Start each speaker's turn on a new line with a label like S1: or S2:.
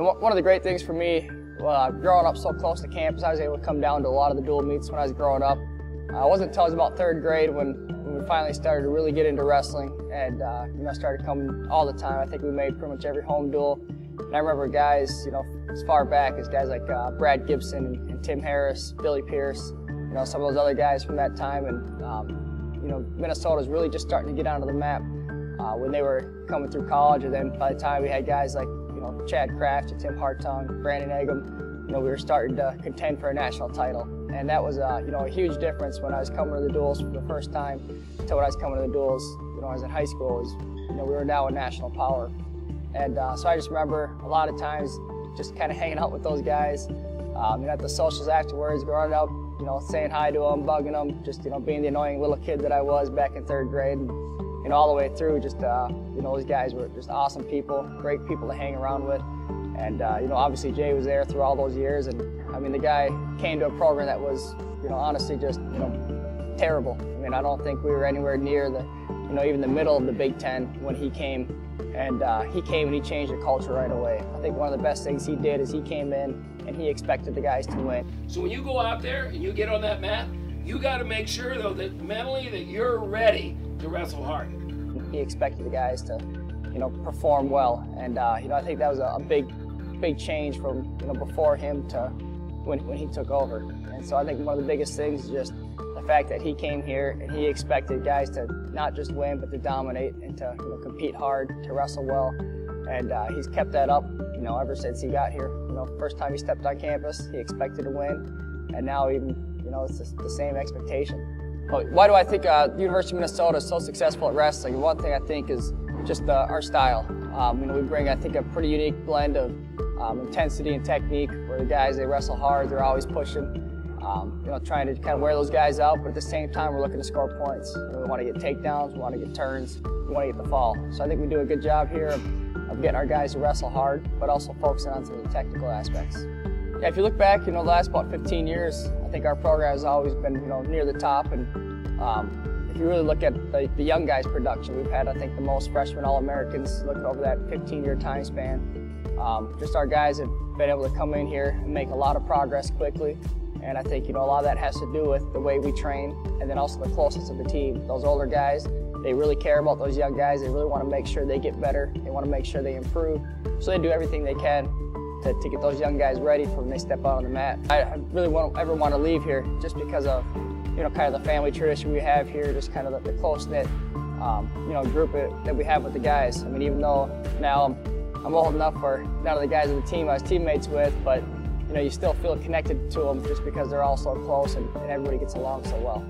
S1: one of the great things for me, growing up so close to campus, I was able to come down to a lot of the dual meets when I was growing up. It wasn't until I was about 3rd grade when we finally started to really get into wrestling, and started coming all the time. I think we made pretty much every home duel. And I remember guys, as far back as guys like Brad Gibson and Tim Harris, Billy Pierce, some of those other guys from that time. And Minnesota's really just starting to get onto the map when they were coming through college. And then by the time we had guys like Chad Kraft, Tim Hartung, Brandon Eggum, we were starting to contend for a national title. And that was a huge difference when I was coming to the duels for the first time to when I was coming to the duels when I was in high school. We were now a national power. And so I just remember a lot of times just kind of hanging out with those guys, at the socials afterwards, going up, saying hi to them, bugging them, just being the annoying little kid that I was back in 3rd grade. And all the way through, just those guys were just awesome people, great people to hang around with. And obviously Jay was there through all those years, and I mean the guy came to a program that was honestly just terrible. I mean, I don't think we were anywhere near the even the middle of the Big Ten when he came. And he came and he changed the culture right away. I think one of the best things he did is he came in and he expected the guys to win.
S2: So when you go out there and you get on that mat, you got to make sure though that mentally that you're ready to wrestle hard.
S1: He expected the guys to perform well, and I think that was a big change from before him to when he took over. And so I think one of the biggest things is just the fact that he came here and he expected guys to not just win but to dominate and to compete hard, to wrestle well. And he's kept that up ever since he got here. First time he stepped on campus, he expected to win, and now even it's the same expectation. Why do I think the University of Minnesota is so successful at wrestling? One thing I think is just our style. We bring, I think, a pretty unique blend of intensity and technique, where the guys, they wrestle hard, they're always pushing, trying to kind of wear those guys out, but at the same time, we're looking to score points. We want to get takedowns, we want to get turns, we want to get the fall. So I think we do a good job here of getting our guys to wrestle hard, but also focusing on some of the technical aspects. Yeah, if you look back, the last about 15 years, I think our program has always been, near the top. And if you really look at the young guys' production, we've had, I think, the most freshman All-Americans looking over that 15-year time span. Just our guys have been able to come in here and make a lot of progress quickly. And I think, a lot of that has to do with the way we train, and then also the closeness of the team. Those older guys, they really care about those young guys. They really want to make sure they get better. They want to make sure they improve. So they do everything they can to get those young guys ready for when they step out on the mat. I really don't ever want to leave here just because of, kind of the family tradition we have here, just kind of the close-knit, group that we have with the guys. I mean, even though now I'm old enough for none of the guys on the team I was teammates with, but you still feel connected to them just because they're all so close and everybody gets along so well.